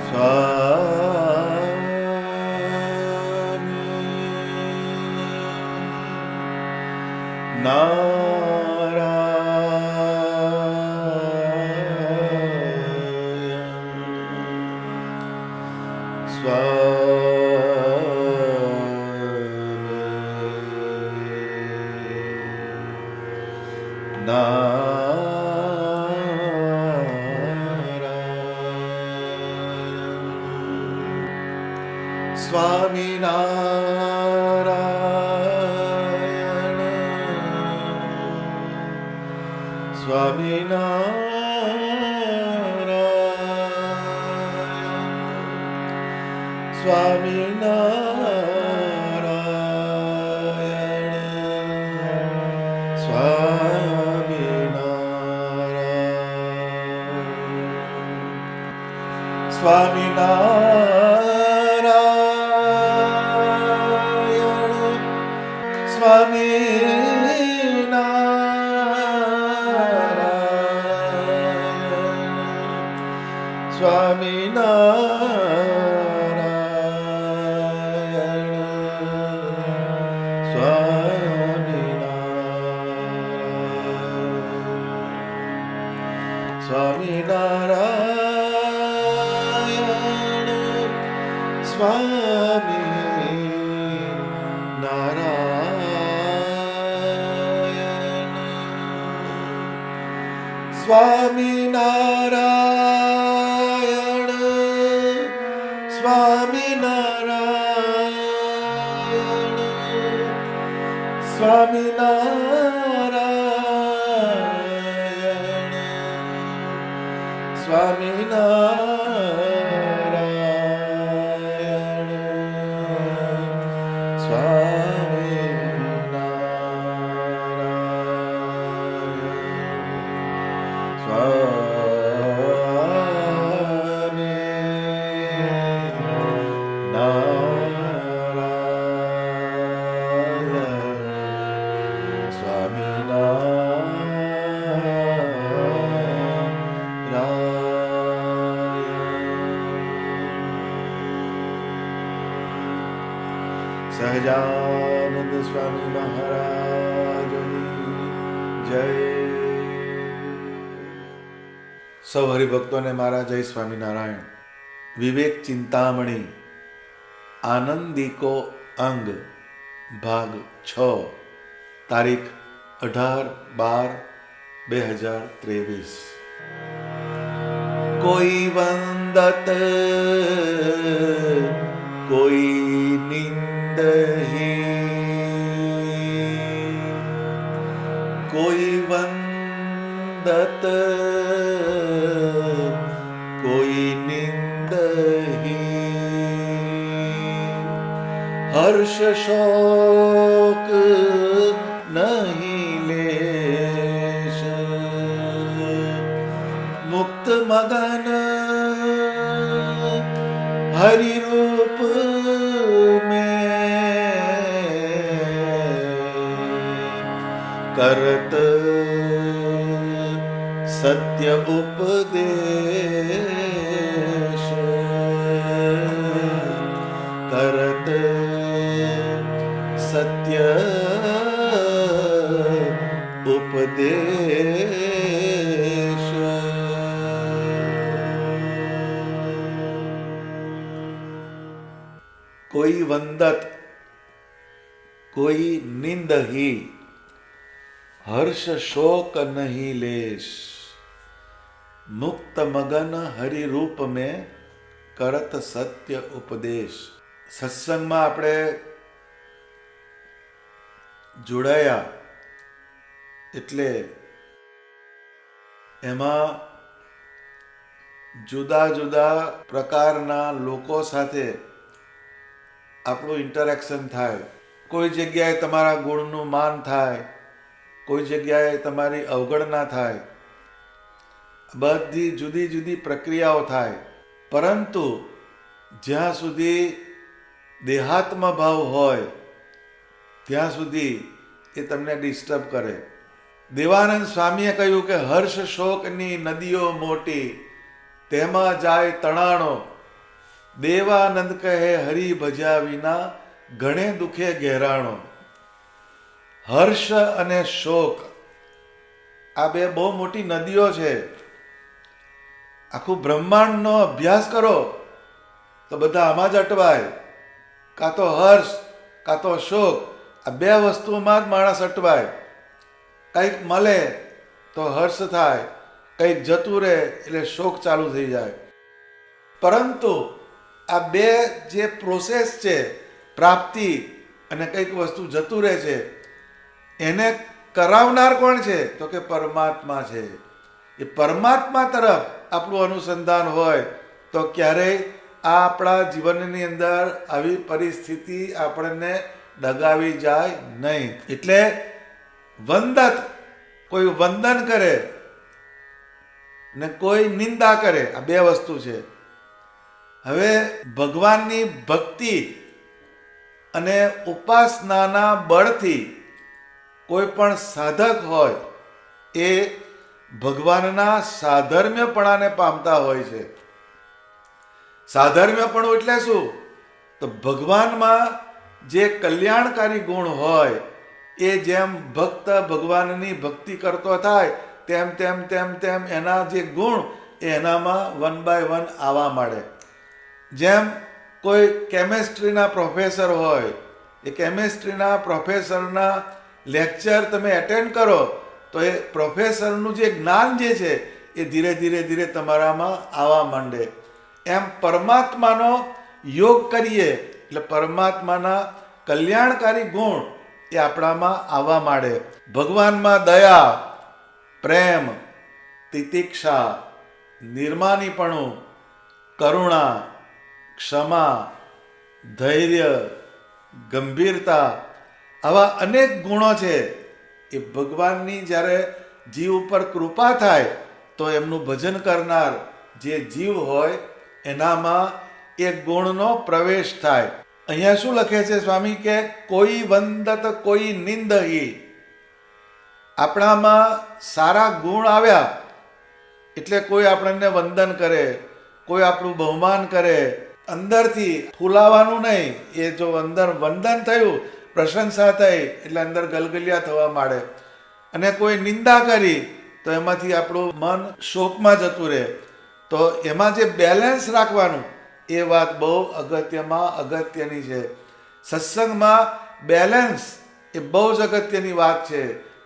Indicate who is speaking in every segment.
Speaker 1: સ્વામિનારાયણ સ્વામિનારાયણ સ્વામિનારાયણ સ્વામિનારાયણ સ્વામિનારાયણ સ્વામિનારાયણ સ્વામિનારાયણ સ્વામિનારાયણ સ્વામિનારાયણ સહજાનંદ સ્વામી મહારાજની જય. સૌ હરિભક્તોને મારા જય સ્વામિનારાયણ. વિવેક ચિંતામણી આનંદિકો અંગ ભાગ 6 તારીખ 18/12/2023. કોઈ વંદત કોઈ નિંદહી, કોઈ વંદત કોઈ નિંદહી, હર્ષ શોક નહીં લેશ, મુક્ત મગન હરિ રૂપ करत सत्य उपदेश, करत सत्य उपदेश. कोई वंदत कोई निंदही, हर्ष शोक नहीं लेश, मुक्त मगन हरि रूप में करत सत्य उपदेश. સત્સંગમાં આપણે જોડાયા એટલે એમાં જુદા જુદા પ્રકારના લોકો સાથે આપણું ઇન્ટરેક્શન થાય. કોઈ જગ્યાએ તમારા ગુણનું માન થાય, કોઈ જગ્યાએ તમારી અવગણના થાય, બધી જુદી જુદી પ્રક્રિયાઓ થાય. પરંતુ જ્યાં સુધી દેહાત્મ ભાવ હોય ત્યાં સુધી એ તમને ડિસ્ટર્બ કરે. દેવાનંદ સ્વામીએ કહ્યું કે હર્ષ શોકની નદીઓ મોટી, તેમાં જાય તણાણો, દેવાનંદ કહે હરિ ભજ્યા વિના ઘણે દુખે ગહેરાણો. હર્ષ અને શોક આ બે બહુ મોટી નદીઓ છે. આખું બ્રહ્માંડનો અભ્યાસ કરો તો બધા આમાં જ અટવાય. કાં તો હર્ષ કાં તો શોક, આ બે વસ્તુઓમાં જ માણસ અટવાય. કંઈક મળે તો હર્ષ થાય, કંઈક જતું રહે એટલે શોક ચાલુ થઈ જાય. પરંતુ આ બે જે પ્રોસેસ છે, પ્રાપ્તિ અને કંઈક વસ્તુ જતું રહે છે, એને કરાવનાર કોણ છે? તો કે પરમાત્મા છે. એ પરમાત્મા તરફ આપણું અનુસંધાન હોય તો ક્યારેય આ આપણા જીવનની અંદર આવી પરિસ્થિતિ આપણને ડગાવી જાય નહીં. એટલે વંદત, કોઈ વંદન કરે ને કોઈ નિંદા કરે, આ બે વસ્તુ છે. હવે ભગવાનની ભક્તિ અને ઉપાસનાના બળથી કોઈ પણ સાધક હોય એ ભગવાનના સાધર્મ્યપણાને પામતા હોય છે. સાધર્મ્યપણું એટલે શું? તો ભગવાનમાં જે કલ્યાણકારી ગુણ હોય એ જેમ ભક્ત ભગવાનની ભક્તિ કરતો થાય તેમ તેમ તેમ તેમ એના જે ગુણ એનામાં વન બાય વન આવવા માંડે. જેમ કોઈ કેમેસ્ટ્રીના પ્રોફેસર હોય, એ કેમેસ્ટ્રીના પ્રોફેસરના લેક્ચર તમે એટેન્ડ કરો તો એ પ્રોફેસરનું જે જ્ઞાન જે છે એ ધીરે ધીરે ધીરે તમારામાં આવવા માંડે. એમ પરમાત્માનો યોગ કરીએ એટલે પરમાત્માના કલ્યાણકારી ગુણ એ આપણામાં આવવા માંડે. ભગવાનમાં દયા, પ્રેમ, તિતિક્ષા, નિર્માનીપણું, કરુણા, ક્ષમા, ધૈર્ય, ગંભીરતા, આવા અનેક ગુણો છે. એ ભગવાનની જ્યારે જીવ ઉપર કૃપા થાય તો એમનું ભજન કરનાર જે જીવ હોય એનામાં એ ગુણનો પ્રવેશ થાય. અહીંયા શું લખે છે સ્વામી કે કોઈ વંદત કોઈ નિંદહી. આપણામાં સારા ગુણ આવ્યા એટલે કોઈ આપણને વંદન કરે, કોઈ આપણું બહુમાન કરે, અંદરથી ફૂલાવાનું નહીં. એ જો અંદર વંદન થયું, પ્રશંસા થઈ એટલે અંદર ગલગલિયા થવા માંડે. અને કોઈ નિંદા કરી તો એમાંથી આપણું મન શોકમાં જતું રહે. તો એમાં જે બેલેન્સ રાખવાનું એ વાત બહુ અગત્યની છે. સત્સંગમાં બેલેન્સ એ બહુ જ અગત્યની વાત છે.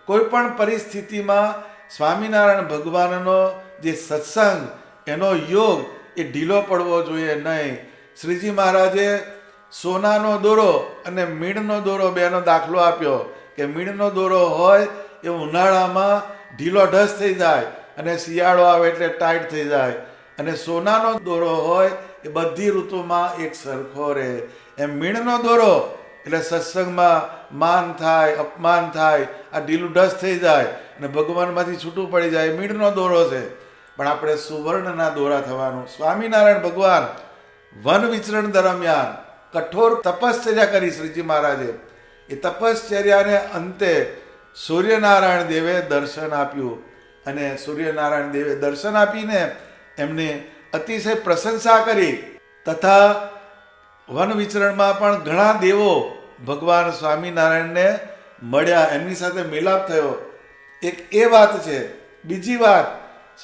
Speaker 1: કોઈ પણ પરિસ્થિતિમાં સ્વામિનારાયણ ભગવાનનો જે સત્સંગ, એનો યોગ એ ઢીલો પડવો જોઈએ નહીં. શ્રીજી મહારાજે સોનાનો દોરો અને મીણનો દોરો બેનો દાખલો આપ્યો કે મીણનો દોરો હોય એ ઉનાળામાં ઢીલો ઢસ થઈ જાય અને શિયાળો આવે એટલે ટાઈટ થઈ જાય, અને સોનાનો દોરો હોય એ બધી ઋતુમાં એક સરખો રહે. એમ મીણનો દોરો એટલે સત્સંગમાં માન થાય, અપમાન થાય, આ ઢીલું ઢસ થઈ જાય અને ભગવાનમાંથી છૂટું પડી જાય. મીણનો દોરો છે. પણ આપણે સુવર્ણના દોરા થવાનું. સ્વામિનારાયણ ભગવાન વન વિચરણ દરમિયાન કઠોર તપશ્ચર્યા કરી શ્રીજી મહારાજે. એ તપશ્ચર્યાને અંતે સૂર્યનારાયણ દેવે દર્શન આપ્યું, અને સૂર્યનારાયણ દેવે દર્શન આપીને એમને અતિશય પ્રશંસા કરી. તથા વન વિચરણમાં પણ ઘણા દેવો ભગવાન સ્વામિનારાયણને મળ્યા, એમની સાથે મિલાપ થયો. એક એ વાત છે. બીજી વાત,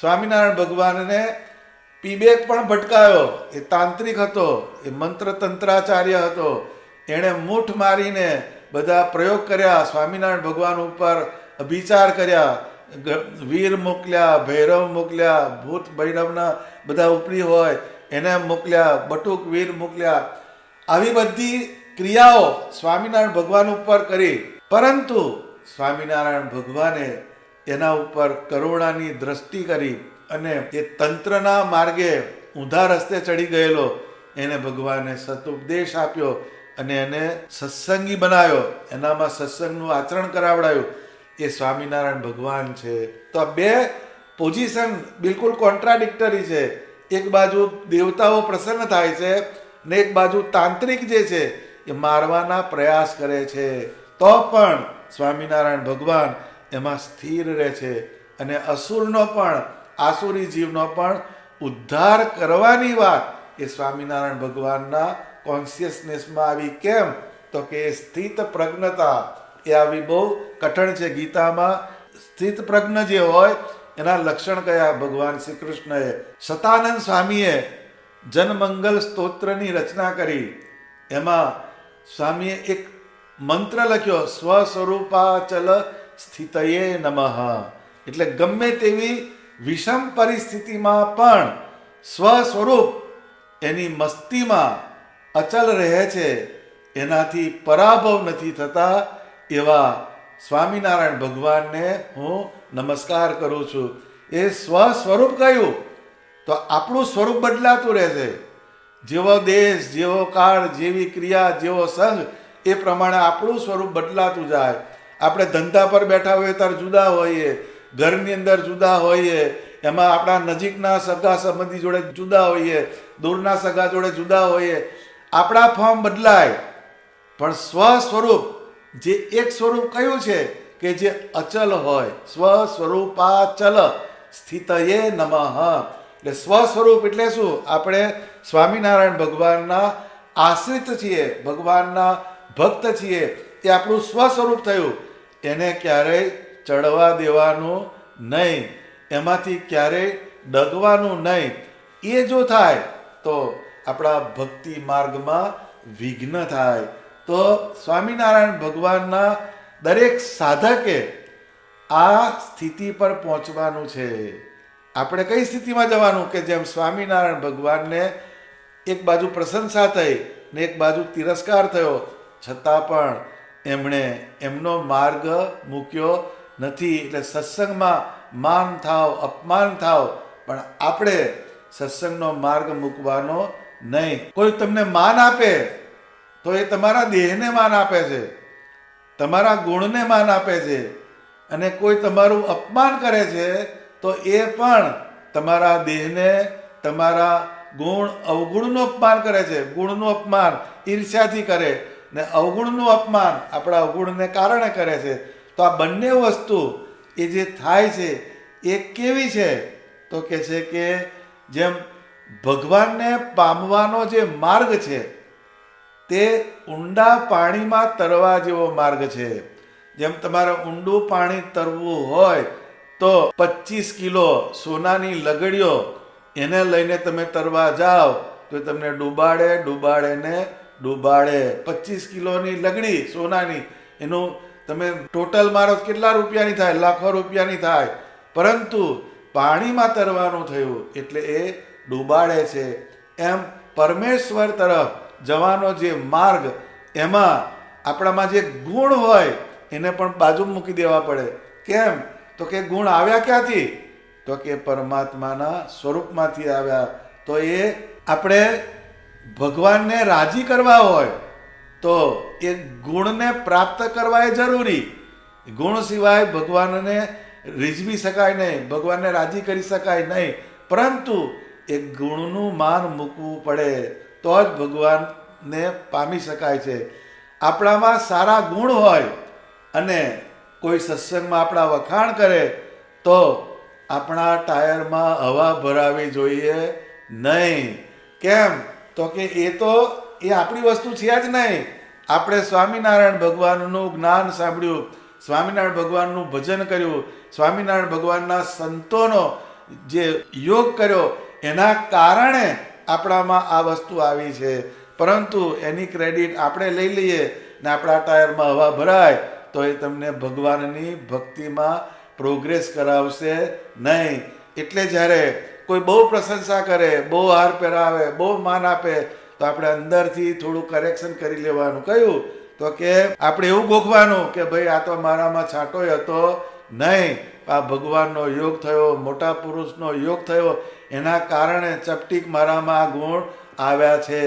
Speaker 1: સ્વામિનારાયણ ભગવાનને પીબેક પણ ભટકાયો. એ તાંત્રિક હતો, એ મંત્ર તંત્રાચાર્ય હતો. એણે મૂઠ મારીને બધા પ્રયોગ કર્યા, સ્વામિનારાયણ ભગવાન ઉપર અભિચાર કર્યા, વીર મોકલ્યા, ભૈરવ મોકલ્યા, ભૂત ભૈરવના બધા ઉપરી હોય એને મોકલ્યા, બટુક વીર મોકલ્યા. આવી બધી ક્રિયાઓ સ્વામિનારાયણ ભગવાન ઉપર કરી. પરંતુ સ્વામિનારાયણ ભગવાને એના ઉપર કરુણાની દ્રષ્ટિ કરી અને એ તંત્રના માર્ગે ઊંધા રસ્તે ચડી ગયેલો એને ભગવાને સતુપદેશ આપ્યો અને એને સત્સંગી બનાવ્યો, એનામાં સત્સંગનું આચરણ કરાવડાયું. એ સ્વામિનારાયણ ભગવાન છે. તો આ બે પોઝિશન બિલકુલ કોન્ટ્રાડિક્ટરી છે. એક બાજુ દેવતાઓ પ્રસન્ન થાય છે ને એક બાજુ તાંત્રિક જે છે એ મારવાના પ્રયાસ કરે છે. તો પણ સ્વામિનારાયણ ભગવાન એમાં સ્થિર રહે છે અને અસુરનો પણ, આસુરી જીવનો પણ ઉદ્ધાર કરવાની વાત એ સ્વામિનારાયણ ભગવાનના કોન્શિયસનેસમાં આવી. કેમ? તો કે સ્થિત પ્રજ્ઞતા એ આવી બહુ કઠણ છે. ગીતામાં સ્થિત પ્રજ્ઞ જે હોય એના લક્ષણ કયા ભગવાન શ્રી કૃષ્ણએ. સતાનંદ સ્વામીએ જનમંગલ સ્તોત્રની રચના કરી. એમાં સ્વામીએ એક મંત્ર લખ્યો, સ્વસ્વરૂપાચલ સ્થિતયે નમઃ. એટલે ગમે તેવી વિષમ પરિસ્થિતિમાં પણ સ્વસ્વરૂપ એની મસ્તીમાં અચલ રહે છે, એનાથી પરાભવ નથી થતા એવા સ્વામિનારાયણ ભગવાનને હું નમસ્કાર કરું છું. એ સ્વસ્વરૂપ કયું? તો આપણું સ્વરૂપ બદલાતું રહેશે. જેવો દેશ, જેવો કાળ, જેવી ક્રિયા, જેવો સંગ, એ પ્રમાણે આપણું સ્વરૂપ બદલાતું જાય. આપણે ધંધા પર બેઠા હોઈએ ત્યારે જુદા હોઈએ, ઘરની અંદર જુદા હોઈએ, એમાં આપણા નજીકના સગા સંબંધી જોડે જુદા હોઈએ, દૂરના સગા જોડે જુદા હોઈએ. આપણા ફોર્મ બદલાય, પણ સ્વસ્વરૂપ જે એક સ્વરૂપ કયું છે કે જે અચલ હોય. સ્વસ્વરૂપાચલ સ્થિતયે નમઃ. એટલે સ્વસ્વરૂપ એટલે શું? આપણે સ્વામિનારાયણ ભગવાનના આશ્રિત છીએ, ભગવાનના ભક્ત છીએ. એ આપણું સ્વસ્વરૂપ થયું. એને ક્યારેય ચડવા દેવાનું નહીં, એમાંથી ક્યારેય ડગવાનું નહીં. એ જો થાય તો આપણા ભક્તિ માર્ગમાં વિઘ્ન થાય. તો સ્વામિનારાયણ ભગવાનના દરેક સાધકે આ સ્થિતિ પર પહોંચવાનું છે. આપણે કઈ સ્થિતિમાં જવાનું? કે જેમ સ્વામિનારાયણ ભગવાનને એક બાજુ પ્રશંસા થઈ ને એક બાજુ તિરસ્કાર થયો, છતાં પણ એમણે એમનો માર્ગ મૂક્યો નથી. એટલે સત્સંગમાં માન થાવ, અપમાન થાવ, પણ આપણે સત્સંગનો માર્ગ મૂકવાનો નહીં. કોઈ તમને માન આપે તો એ તમારા દેહને માન આપે છે, તમારા ગુણને માન આપે છે. અને કોઈ તમારું અપમાન કરે છે તો એ પણ તમારા દેહને, તમારા ગુણ અવગુણનું અપમાન કરે છે. ગુણનું અપમાન ઈર્ષ્યાથી કરે ને અવગુણનું અપમાન આપણા અવગુણને કારણે કરે છે. તો આ બંને વસ્તુ એ જે થાય છે એ કેવી છે? તો કે છે કે જેમ ભગવાનને પામવાનો જે માર્ગ છે તે ઊંડા પાણીમાં તરવા જેવો માર્ગ છે. જેમ તમારે ઊંડું પાણી તરવું હોય તો 25 કિલો સોનાની લગડીઓ એને લઈને તમે તરવા જાઓ તો તમને ડૂબાડે. 25 કિલોની લગડી સોનાની, એનું તમે ટોટલ મારો કેટલા રૂપિયાની થાય? લાખો રૂપિયાની થાય. પરંતુ પાણીમાં તરવાનું થયું એટલે એ ડૂબાડે છે. એમ પરમેશ્વર તરફ જવાનો જે માર્ગ, એમાં આપણામાં જે ગુણ હોય એને પણ બાજુ મૂકી દેવા પડે. કેમ? તો કે ગુણ આવ્યા ક્યાંથી? તો કે પરમાત્માના સ્વરૂપમાંથી આવ્યા. તો એ આપણે ભગવાનને રાજી કરવા હોય તો એ ગુણને પ્રાપ્ત કરવા એ જરૂરી. ગુણ સિવાય ભગવાનને રીઝવી શકાય નહીં, ભગવાનને રાજી કરી શકાય નહીં. પરંતુ એ ગુણનું માન મૂકવું પડે તો જ ભગવાનને પામી શકાય છે. આપણામાં સારા ગુણ હોય અને કોઈ સત્સંગમાં આપણા વખાણ કરે તો આપણા ટાયરમાં હવા ભરાવી જોઈએ નહીં. કેમ? તો કે એ આપણી વસ્તુ છે જ નહીં. આપણે સ્વામિનારાયણ ભગવાનનું જ્ઞાન સાંભળ્યું, સ્વામિનારાયણ ભગવાનનું ભજન કર્યું, સ્વામિનારાયણ ભગવાનના સંતોનો જે યોગ કર્યો, એના કારણે આપણામાં આ વસ્તુ આવી છે. પરંતુ એની ક્રેડિટ આપણે લઈ લઈએ ને આપણા ટાયરમાં હવા ભરાય તો એ તમને ભગવાનની ભક્તિમાં પ્રોગ્રેસ કરાવશે નહીં. એટલે જ્યારે કોઈ બહુ પ્રશંસા કરે, બહુ હાર પહેરાવે, બહુ માન આપે તો આપણે અંદરથી થોડું કરેક્શન કરી લેવાનું. કયું? તો કે આપણે એવું ગોખવાનું કે ભાઈ આ તો મારામાં છાંટોય હતો નહીં, આ ભગવાનનો યોગ થયો, મોટા પુરુષનો યોગ થયો, એના કારણે ચપટીક મારામાં આ ગુણ આવ્યા છે.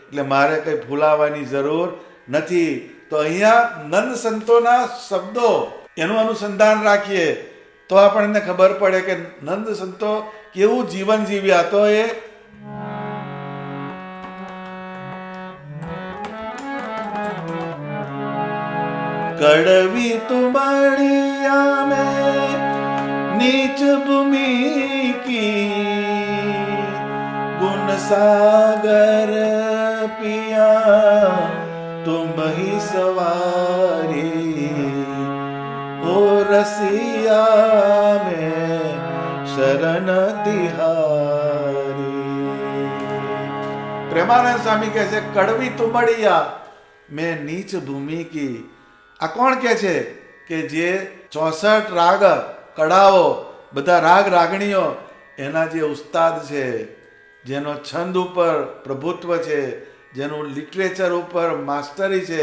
Speaker 1: એટલે મારે કંઈ ભૂલાવાની જરૂર નથી. તો અહીંયા નંદ સંતોના શબ્દો એનું અનુસંધાન રાખીએ તો આપણને ખબર પડે કે નંદ સંતો કેવું જીવન જીવ્યા. તો એ કડવી તુમણિયા મેં નીચ ભૂમિ કી ગુણ सागर पिया तुम ही सवारी, ओ रसिया में शरण तिहारी। પ્રેમાનંદ સ્વામી કહે છે કડવી તુમડિયા મેં નીચ ભૂમિ કી. આ કોણ કહે છે કે જે 64 રાગ કડાઓ બધા રાગ રાગણીઓ એના જે ઉસ્તાદ છે, જેનો છંદ ઉપર પ્રભુત્વ છે, જેનું લિટરેચર ઉપર માસ્ટરી છે,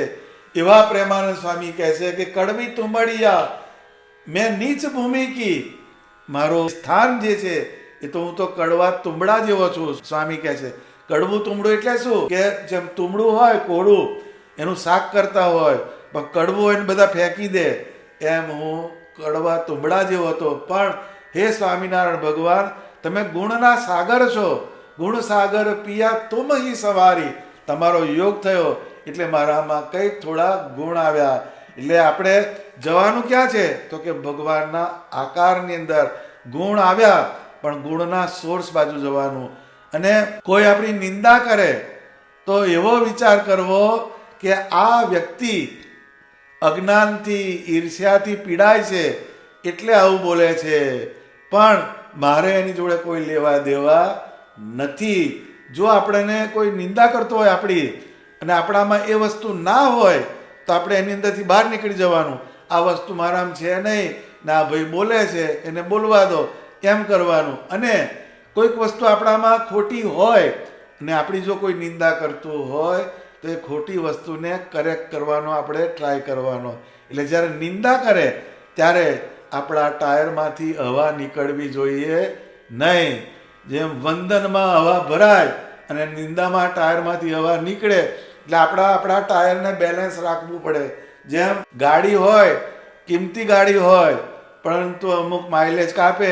Speaker 1: એવા પ્રેમાનંદ સ્વામી કહે છે કે કડવી તુંબડિયા મેં નીચ ભૂમિ કી. મારો સ્થાન જે છે એ તો હું તો કડવા તુંબડા જેવો છું. સ્વામી કહે છે કડવું તુંબડું એટલે શું કે જેમ તુંબડું હોય કોળું એનું શાક કરતા હોય પણ કડવું હોય ને બધા ફેંકી દે, એમ હું કડવા તુંબડા જેવો હતો. પણ હે સ્વામિનારાયણ ભગવાન, તમે ગુણના સાગર છો, ગુણ સાગર પિયા તુમ હી સવારી. તમારો યોગ થયો એટલે મારામાં કંઈક થોડા ગુણ આવ્યા. એટલે આપણે જવાનું ક્યાં છે તો કે ભગવાનના આકારની અંદર ગુણ આવ્યા, પણ ગુણના સોર્સ બાજુ જવાનું. અને કોઈ આપણી નિંદા કરે તો એવો વિચાર કરવો કે આ વ્યક્તિ અજ્ઞાનથી ઈર્ષ્યાથી પીડાય છે એટલે આવું બોલે છે, પણ મારે એની જોડે કોઈ લેવા દેવા નથી. જો આપણને કોઈ નિંદા કરતો હોય આપણી અને આપણામાં એ વસ્તુ ના હોય તો આપણે એની અંદરથી બહાર નીકળી જવાનું. આ વસ્તુ મારામાં છે નહીં ને આ ભાઈ બોલે છે એને બોલવા દો, એમ કરવાનું. અને કોઈક વસ્તુ આપણામાં ખોટી હોય અને આપણી જો કોઈ નિંદા કરતું હોય તો એ ખોટી વસ્તુને કરેક્ટ કરવાનો આપણે ટ્રાય કરવાનો. એટલે જ્યારે નિંદા કરે ત્યારે આપણા ટાયરમાંથી હવા નીકળવી જોઈએ નહીં. જેમ વંદનમાં હવા ભરાય અને નિંદામાં ટાયરમાંથી હવા નીકળે એટલે આપણા ટાયરને બેલેન્સ રાખવું પડે. જેમ ગાડી હોય, કિંમતી ગાડી હોય, પરંતુ અમુક માઇલેજ કાપે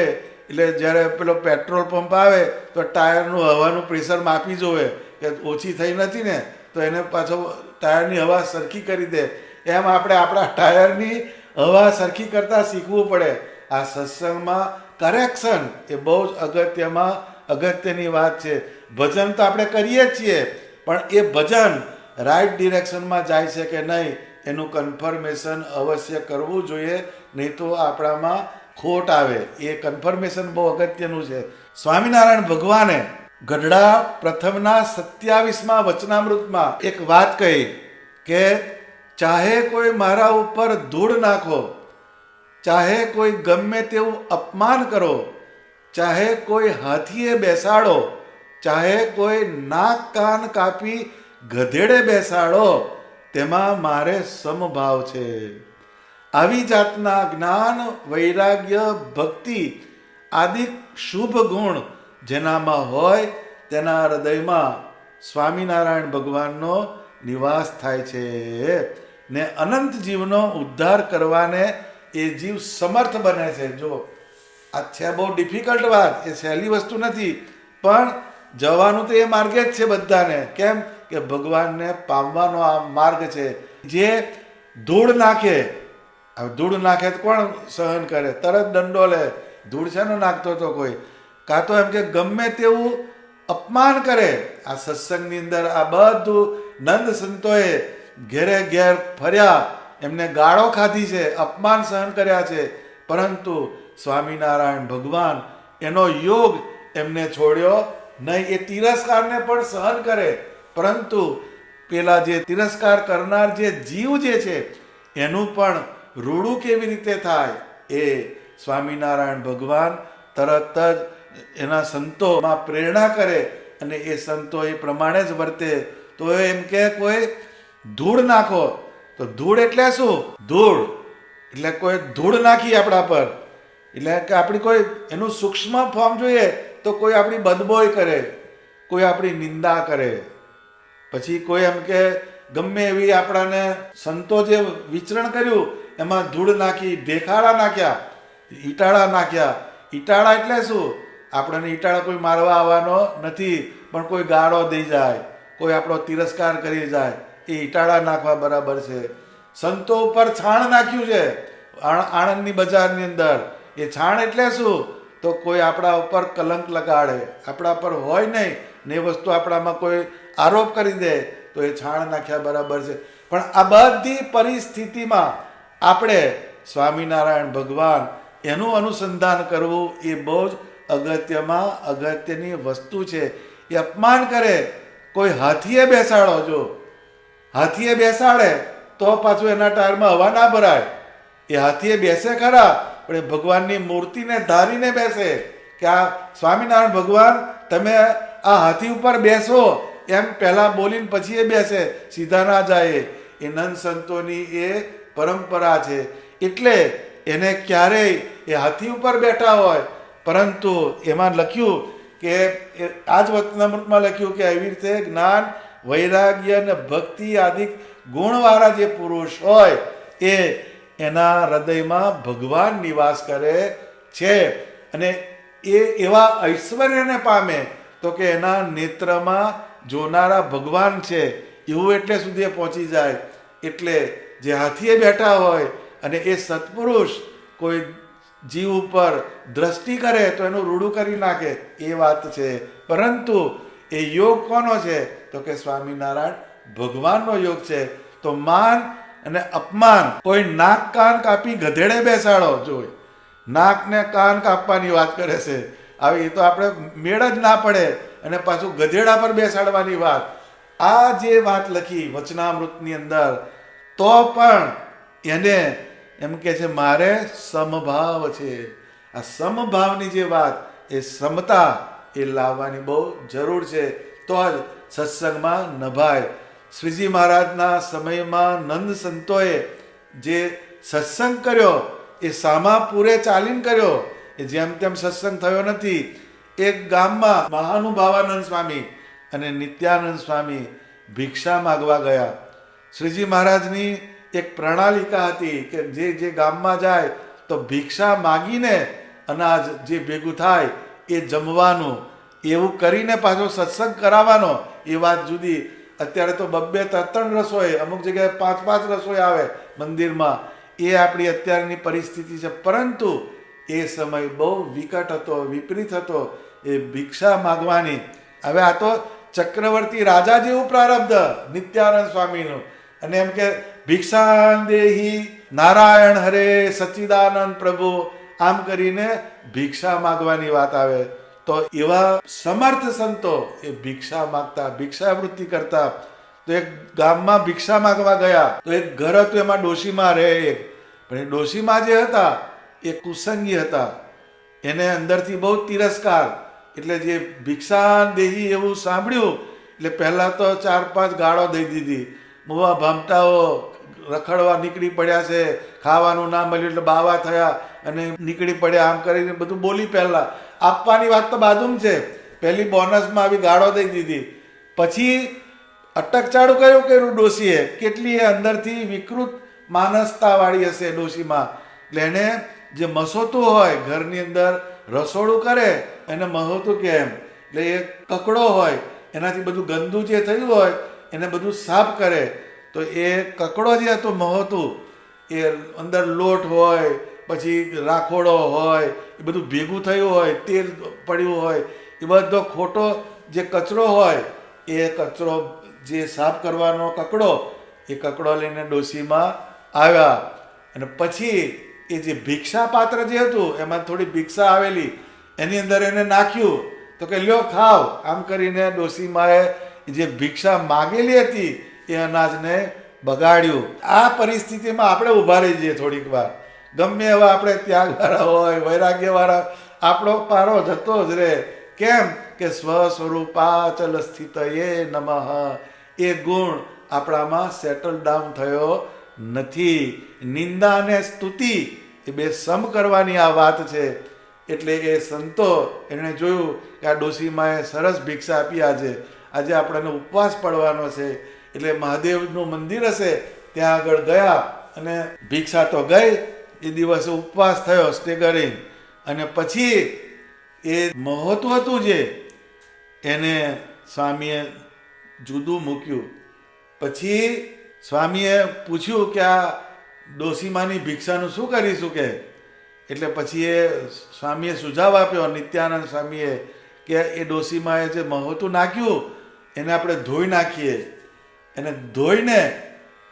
Speaker 1: એટલે જ્યારે પેલો પેટ્રોલ પંપ આવે તો ટાયરનું હવાનું પ્રેશર માપી જોવે કે ઓછી થઈ નથી ને, તો એને પાછો ટાયરની હવા સરખી કરી દે. એમ આપણે આપણા ટાયરની હવા સરખી કરતાં શીખવું પડે. આ સત્સંગમાં કરેક્શન એ બહુ જ અગત્યની વાત છે. ભજન તો આપણે કરીએ જ છીએ, પણ એ ભજન રાઈટ ડિરેક્શનમાં જાય છે કે નહીં એનું કન્ફર્મેશન અવશ્ય કરવું જોઈએ, નહીં તો આપણામાં ખોટ આવે. એ કન્ફર્મેશન બહુ અગત્યનું છે. સ્વામિનારાયણ ભગવાને ગઢડા પ્રથમના 27મા વચનામૃતમાં એક વાત કહી કે ચાહે કોઈ મારા ઉપર ધૂળ નાખો, ચાહે કોઈ ગમે તેવું અપમાન કરો, ચાહે કોઈ હાથીએ બેસાડો, ચાહે કોઈ નાક કાન કાપી ગધેડે બેસાડો, તેમાં મારે સમભાવ છે. આવી જાતના જ્ઞાન, વૈરાગ્ય, ભક્તિ આદિ શુભ ગુણ જેનામાં હોય તેના હૃદયમાં સ્વામિનારાયણ ભગવાનનો નિવાસ થાય છે ને અનંત જીવનો ઉદ્ધાર કરવાને એ જીવ સમર્થ બને છે. જો આ છે બહુ ડિફિકલ્ટ વાત, એ સહેલી વસ્તુ નથી, પણ જવાનું તો એ માર્ગે જ છે બધાને. કેમ કે ભગવાનને પામવાનો આ માર્ગ છે. જે ધૂળ નાખે, ધૂળ નાખે તો કોણ સહન કરે? તરત દંડો લે. ધૂળ છે ને નાખતો તો કોઈ, કાં તો એમ કે ગમે તેવું અપમાન કરે. આ સત્સંગની અંદર આ બધું નંદ સંતોએ ઘેરે ઘેર ફર્યા, એમને ગાળો ખાધી છે, અપમાન સહન કર્યા છે, પરંતુ સ્વામિનારાયણ ભગવાન એનો યોગ એમને છોડ્યો નહીં. એ તિરસ્કારને પણ સહન કરે, પરંતુ પેલા જે તિરસ્કાર કરનાર જે જીવ જે છે એનું પણ રૂડું કેવી રીતે થાય એ સ્વામિનારાયણ ભગવાન તરત જ એના સંતોમાં પ્રેરણા કરે અને એ સંતો એ પ્રમાણે જ વર્તે. તો એમ કે કોઈ ધૂળ નાખો, તો ધૂળ એટલે શું? ધૂળ એટલે કોઈ ધૂળ નાખી આપણા પર, એટલે કે આપણી કોઈ એનું સૂક્ષ્મ ફોર્મ જોઈએ તો કોઈ આપણી બદબોય કરે, કોઈ આપણી નિંદા કરે, પછી કોઈ એમ કે ગમે એવી આપણાને સંતો જે વિચરણ કર્યું એમાં ધૂળ નાખી, ઢેખાડા નાખ્યા, ઈટાળા નાખ્યા. ઈટાળા એટલે શું? આપણને ઈટાળા કોઈ મારવા આવવાનો નથી, પણ કોઈ ગાળો દઈ જાય, કોઈ આપણો તિરસ્કાર કરી જાય, એ ઈટાળા નાખવા બરાબર છે. સંતો ઉપર છાણ નાખ્યું છે આણંદની બજારની અંદર. એ છાણ એટલે શું? તો કોઈ આપણા ઉપર કલંક લગાડે, આપણા પર હોય નહીં ને એ વસ્તુ આપણામાં કોઈ આરોપ કરી દે તો એ છાણ નાખ્યા બરાબર છે. પણ આ બધી પરિસ્થિતિમાં આપણે સ્વામિનારાયણ ભગવાન એનું અનુસંધાન કરવું એ બહુ જ અગત્યની વસ્તુ છે. એ અપમાન કરે, કોઈ હાથીએ બેસાડો, જો હાથીએ બેસાડે તો પાછું એના ટાયરમાં હવા ના ભરાય. એ હાથીએ બેસે ખરા, પણ એ ભગવાનની મૂર્તિને ધારીને બેસે કે આ સ્વામિનારાયણ ભગવાન તમે આ હાથી ઉપર બેસો એમ પહેલાં બોલીને પછી એ બેસે, સીધા ના જાય. એ નંદ સંતોની એ પરંપરા છે. એટલે એને ક્યારેય એ હાથી ઉપર બેઠા હોય, પરંતુ એમાં લખ્યું કે આ જ વચનામૃતમાં લખ્યું કે એવી રીતે જ્ઞાન, વૈરાગ્ય અને ભક્તિ આદિ ગુણવાળા જે પુરુષ હોય એ એના હૃદયમાં ભગવાન નિવાસ કરે છે. અને એ એવા ઐશ્વર્યને પામે તો કે એના નેત્રમાં જોનારા ભગવાન છે એવું એટલે સુધી પહોંચી જાય. એટલે જે હાથીએ બેઠા હોય અને એ સત્પુરુષ કોઈ જીવ ઉપર દ્રષ્ટિ કરે તો એનું રૂડું કરી નાખે, એ વાત છે. પરંતુ એ યોગ કોનો છે? તો કે સ્વામિનારાયણ ભગવાનનો યોગ છે. તો માન અને અપમાન, કોઈ નાક કાન કાપી ગધેડે બેસાડો, જોઈ નાક ને કાન કાપવાની વાત કરે છે. હવે એ તો આપણે મેળ જ ના પડે, અને પાછું ગધેડા પર બેસાડવાની વાત. આ જે વાત લખી વચનામૃતની અંદર, તો પણ એને એમ કે છે મારે સમભાવ છે. આ સમભાવની જે વાત, એ સમતા એ લાવવાની બહુ જરૂર છે, તો જ સત્સંગમાં નભાય. શ્રીજી મહારાજના સમયમાં નંદ સંતોએ જે સત્સંગ કર્યો એ સામા પૂરે ચાલીને કર્યો, એ જેમ તેમ સત્સંગ થયો નથી. એક ગામમાં મહાનુભાવાનંદ સ્વામી અને નિત્યાનંદ સ્વામી ભિક્ષા માગવા ગયા. શ્રીજી મહારાજની એક પ્રણાલિકા હતી કે જે ગામમાં જાય તો ભિક્ષા માગીને અનાજ જે ભેગું થાય એ જમવાનું, એવું કરીને પાછો સત્સંગ કરાવવાનો. એ વાત જુદી. અત્યારે તો 2-3 રસોઈ, અમુક જગ્યાએ 5-5 રસોઈ આવે મંદિરમાં. એ આપણી અત્યારની પરિસ્થિતિ છે. પરંતુ એ સમય બહુ વિકટ હતો, વિપરીત હતો એ ભિક્ષા માગવાની. હવે આ તો ચક્રવર્તી રાજા જેવું પ્રારબ્ધ નિત્યાનંદ સ્વામીનું. અને એમ કે ભિક્ષા દેહી નારાયણ હરે સચ્ચિદાનંદ પ્રભુ, આમ કરીને ભિક્ષા માગવાની વાત આવે. તો એવા સમર્થ સંતો એ ભિક્ષા માગતા, ભિક્ષાવૃત્તિ કરતા. તો એક ગામમાં ભિક્ષા માગવા ગયા, તો એક ઘર હતું, એમાં ડોશીમાં રહે એક. પણ એ ડોશીમાં જે હતા એ કુસંગી હતા, એને અંદરથી બહુ તિરસ્કાર. એટલે જે ભિક્ષા દેહી એવું સાંભળ્યું એટલે પહેલાં તો 4-5 ગાળો દઈ દીધી. મુવા ભામટાઓ રખડવા નીકળી પડ્યા છે, ખાવાનું ના મળ્યું એટલે બાવા થયા અને નીકળી પડ્યા, આમ કરીને બધું બોલી. પહેલાં આપવાની વાત તો બાજુમાં છે, પહેલી બોનસમાં આવી ગાળો દઈ દીધી. પછી અટકચાળું કર્યું ડોશીએ. કેટલી એ અંદરથી વિકૃત માનસતાવાળી હશે ડોશીમાં. એટલે એને જે મસોતું હોય ઘરની અંદર રસોડું કરે એને મહોતું કે એમ. એટલે એ કકડો હોય, એનાથી બધું ગંદુ જે થયું હોય એને બધું સાફ કરે. તો એ કકડો જે હતો મહોતું, એ અંદર લોટ હોય, પછી રાખોડો હોય, એ બધું ભેગું થયું હોય, તેલ પડ્યું હોય, એ બધો ખોટો જે કચરો હોય, એ કચરો જે સાફ કરવાનો કકડો, એ કકડો લઈને ડોશીમાં આવ્યા. અને પછી એ જે ભિક્ષા પાત્ર જે હતું એમાં થોડી ભિક્ષા આવેલી, એની અંદર એને નાખ્યું. તો કે લ્યો ખાવ, આમ કરીને ડોશીમાએ જે ભિક્ષા માગેલી હતી એ અનાજને બગાડ્યું. આ પરિસ્થિતિમાં આપણે ઊભા રહી જઈએ થોડીક વાર. ગમે એવા આપણે ત્યાગવાળા હોય, વૈરાગ્યવાળા, આપણો પારો જતો જ રહે. કેમ કે સ્વ સ્વરૂપાચલ સ્થિત એ નમઃ, એ ગુણ આપણામાં સેટલ ડાઉન થયો નથી. નિંદા અને સ્તુતિ એ બે સમ કરવાની આ વાત છે. એટલે એ સંતો એણે જોયું કે આ ડોશીમાએ સરસ ભિક્ષા આપી. આજે આપણને ઉપવાસ પડવાનો છે, એટલે મહાદેવનું મંદિર હશે ત્યાં આગળ ગયા અને ભિક્ષા તો ગઈ. એ દિવસે ઉપવાસ થયો સ્ટેગરિંગ. અને પછી એ મહોતું હતું જે, એને સ્વામીએ જુદું મૂક્યું. પછી સ્વામીએ પૂછ્યું કે આ ડોશીમાની ભિક્ષાનું શું કરીશું કે. એટલે પછી એ સ્વામીએ સુઝાવ આપ્યો, નિત્યાનંદ સ્વામીએ, કે એ ડોસીમાં જે મહોતું નાખ્યું એને આપણે ધોઈ નાખીએ, એને ધોઈને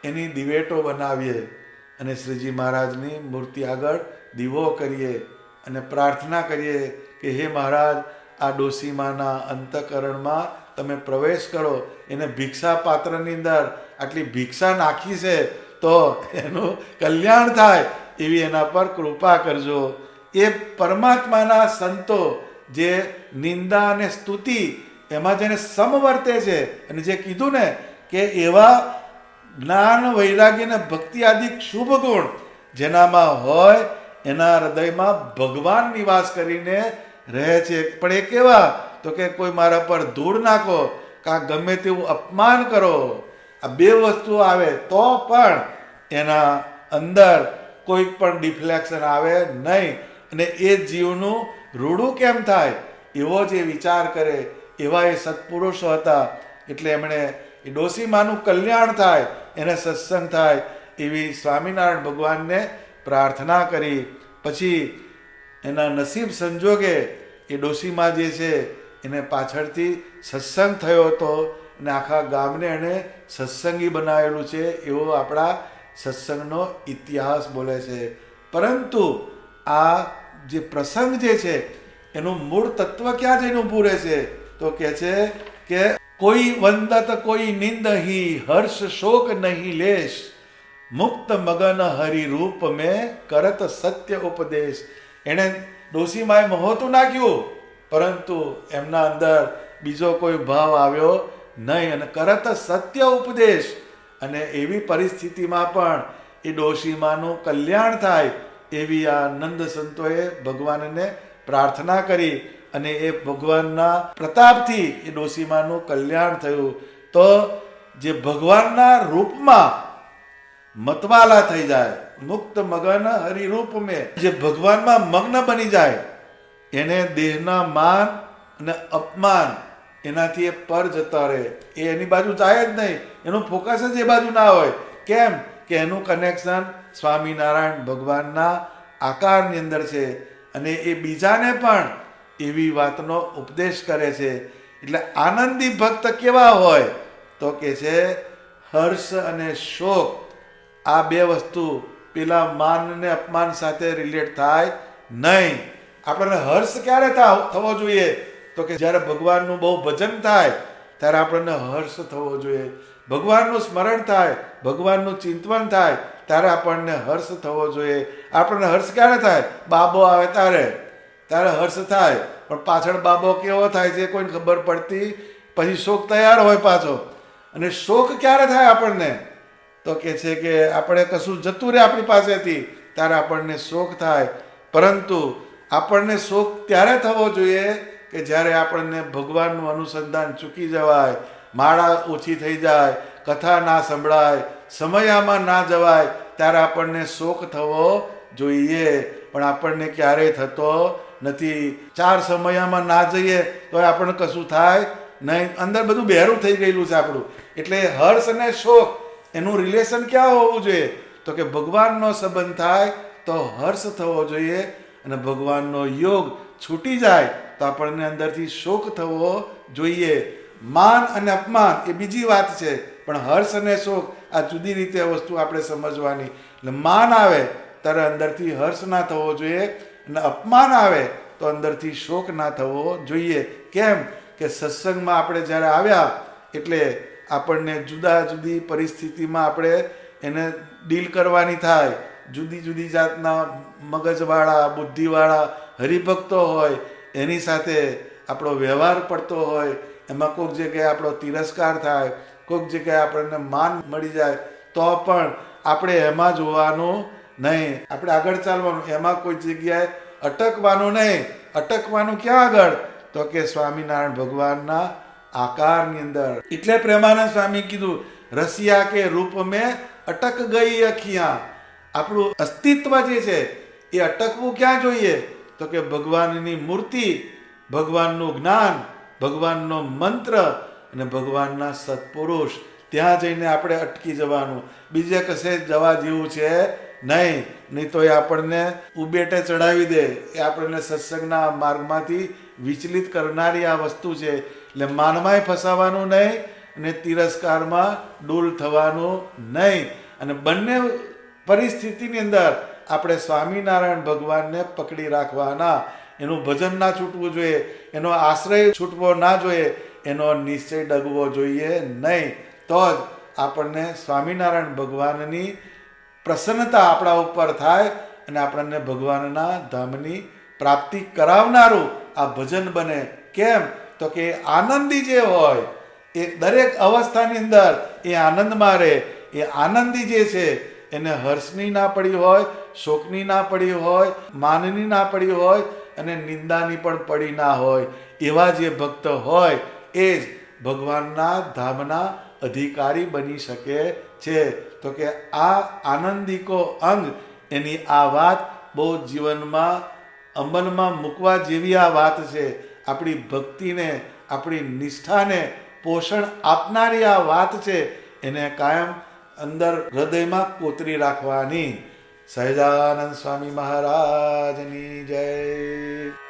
Speaker 1: એની દિવેટો બનાવીએ અને શ્રીજી મહારાજની મૂર્તિ આગળ દીવો કરીએ અને પ્રાર્થના કરીએ કે હે મહારાજ, આ ડોસીમાના અંતઃકરણમાં તમે પ્રવેશ કરો, એને ભિક્ષા પાત્રની અંદર આટલી ભિક્ષા નાખી છે તો એનું કલ્યાણ થાય એવી એના પર કૃપા કરજો. એ પરમાત્માના સંતો જે નિંદા અને સ્તુતિ એમાં જેને સમવર્તે છે અને જે કીધું ને કે એવા જ્ઞાન વૈરાગ્ય અને ભક્તિ આદિ શુભ ગુણ જેનામાં હોય એના હૃદયમાં ભગવાન નિવાસ કરીને રહે છે. પણ એ કેવા? તો કે કોઈ મારા પર ધૂળ નાખો કાં ગમે તેવું અપમાન કરો, આ બે વસ્તુ આવે તો પણ એના અંદર કોઈ પણ ડિફ્લેક્શન આવે નહીં અને એ જીવનું રૂડું કેમ થાય એવો જે વિચાર કરે એવા એ સત્પુરુષો હતા. એટલે એમણે એ ડોસીમાનું કલ્યાણ થાય, એને સત્સંગ થાય એવી સ્વામિનારાયણ ભગવાનને પ્રાર્થના કરી. પછી એના નસીબ સંજોગે એ ડોસીમા જે છે એને પાછળથી સત્સંગ થયો હતો અને આખા ગામને એણે સત્સંગી બનાવેલું છે એવો આપણા સત્સંગનો ઇતિહાસ બોલે છે. પરંતુ આ જે પ્રસંગ જે છે એનું મૂળ તત્વ ક્યાં જઈને ઊભું રહે છે? તો કહે છે કે કોઈ વંદત કોઈ નિંદહી, હર્ષ શોક નહીં લેશ, મુક્ત મગન હરિરૂપ મેં કરત સત્ય ઉપદેશ. એણે ડોસીમાએ મહોતું નાખ્યું પરંતુ એમના અંદર બીજો કોઈ ભાવ આવ્યો નહીં અને કરત સત્ય ઉપદેશ. અને એવી પરિસ્થિતિમાં પણ એ ડોસીમાનું કલ્યાણ થાય એવી આ નંદ સંતોએ ભગવાનને પ્રાર્થના કરી અને એ ભગવાનના પ્રતાપથી એ ડોસીમાનું કલ્યાણ થયું. તો જે ભગવાનના રૂપમાં મતવાલા થઈ જાય, મુક્ત મગન હરિરૂપ મેં, જે ભગવાનમાં મગ્ન બની જાય એને દેહના માન અને અપમાન એનાથી એ પર જતા રહે, એ એની બાજુ જાય જ નહીં, એનું ફોકસ જ એ બાજુ ના હોય. કેમ કે એનું કનેક્શન સ્વામિનારાયણ ભગવાનના આકારની અંદર છે અને એ બીજાને પણ એવી વાતનો ઉપદેશ કરે છે. એટલે આનંદી ભક્ત કેવા હોય? તો કે છે હર્ષ અને શોક આ બે વસ્તુ પેલા માન અને અપમાન સાથે રિલેટ થાય નહીં. આપણને હર્ષ ક્યારે થવો જોઈએ? તો કે જ્યારે ભગવાનનું બહુ ભજન થાય ત્યારે આપણને હર્ષ થવો જોઈએ. ભગવાનનું સ્મરણ થાય, ભગવાનનું ચિંતન થાય ત્યારે આપણને હર્ષ થવો જોઈએ. આપણને હર્ષ ક્યારે થાય? બાબો આવે ત્યારે હર્ષ થાય, પણ પાછળ બાબો કેવો થાય છે કોઈને ખબર પડતી, પછી શોક તૈયાર હોય પાછો. અને શોક ક્યારે થાય આપણને? તો કે છે કે આપણે કશું જતું રહે આપણી પાસેથી ત્યારે આપણને શોક થાય. પરંતુ આપણને શોક ત્યારે થવો જોઈએ કે જ્યારે આપણને ભગવાનનું અનુસંધાન ચૂકી જવાય, માળા ઓછી થઈ જાય, કથા ના સંભળાય, સમયામાં ના જવાય ત્યારે આપણને શોક થવો જોઈએ. પણ આપણને ક્યારેય થતો નથી. 4 સમયામાં ના જઈએ તો આપણને કશું થાય નહીં, અંદર બધું બહેરું થઈ ગયેલું છે આપણું. એટલે હર્ષ અને શોક એનું રિલેશન ક્યાં હોવું જોઈએ? તો કે ભગવાનનો સંબંધ થાય તો હર્ષ થવો જોઈએ અને ભગવાનનો યોગ છૂટી જાય તો આપણને અંદરથી શોક થવો જોઈએ. માન અને અપમાન એ બીજી વાત છે, પણ હર્ષ અને શોક આ જુદી રીતે વસ્તુ આપણે સમજવાની. એટલે માન આવે ત્યારે અંદરથી હર્ષ ના થવો જોઈએ અને અપમાન આવે તો અંદરથી શોક ના થવો જોઈએ. કેમ કે સત્સંગમાં આપણે જ્યારે આવ્યા એટલે આપણને જુદી પરિસ્થિતિમાં આપણે એને ડીલ કરવાની થાય. જુદી જુદી જાતના મગજવાળા, બુદ્ધિવાળા હરિભક્તો હોય એની સાથે આપણો વ્યવહાર પડતો હોય. એમાં કોઈક જગ્યાએ આપણો તિરસ્કાર થાય, કોઈક જગ્યાએ આપણને માન મળી જાય તો પણ આપણે એમાં જોવાનું નહીં, આપણે આગળ ચાલવાનું. એમાં કોઈ જગ્યાએ અટકવાનું નહીં. અટકવાનું ક્યાં આગળ? તો કે સ્વામિનારાયણ ભગવાનના આકારની અંદર. એટલે પ્રેમાનંદ સ્વામી કીધું રસિયા કે રૂપ મેં અટક ગઈ અખિયા. આપણું અસ્તિત્વ જે છે એ અટકવું ક્યાં જોઈએ? તો કે ભગવાનની મૂર્તિ, ભગવાનનું જ્ઞાન, ભગવાનનો મંત્ર અને ભગવાનના સત્પુરુષ, ત્યાં જઈને આપણે અટકી જવાનું. બીજે કશે જવા જેવું છે નહીં તો એ આપણને ઉબેટે ચડાવી દે, એ આપણને સત્સંગના માર્ગમાંથી વિચલિત કરનારી આ વસ્તુ છે. એટલે માનમાંય ફસાવાનું નહીં અને તિરસ્કારમાં ડૂલ થવાનું નહીં. અને બંને પરિસ્થિતિની અંદર આપણે સ્વામિનારાયણ ભગવાનને પકડી રાખવાના. એનું ભજન ના છૂટવું જોઈએ, એનો આશ્રય છૂટવો ના જોઈએ, એનો નિશ્ચય ડગવો જોઈએ નહીં. તો જ આપણને સ્વામિનારાયણ ભગવાનની પ્રસન્નતા આપણા ઉપર થાય અને આપણને ભગવાનના ધામની પ્રાપ્તિ કરાવનારું આ ભજન બને. કેમ? તો કે આનંદી જે હોય એ દરેક અવસ્થાની અંદર એ આનંદમાં રહે. એ આનંદી જે છે એને હર્ષની ના પડી હોય, શોકની ના પડી હોય, માનની ના પડી હોય અને નિંદાની પણ પડી ના હોય. એવા જે ભક્ત હોય એ જ ભગવાનના ધામના અધિકારી બની શકે છે. તો કે આ આનંદિકો અંગ એની આ વાત બહુ જીવનમાં અમલમાં મૂકવા જેવી આ વાત છે. આપણી ભક્તિને, આપણી નિષ્ઠાને પોષણ આપનારી આ વાત છે. એને કાયમ અંદર હૃદયમાં કોતરી રાખવાની. સહજાનંદ સ્વામી મહારાજની જય.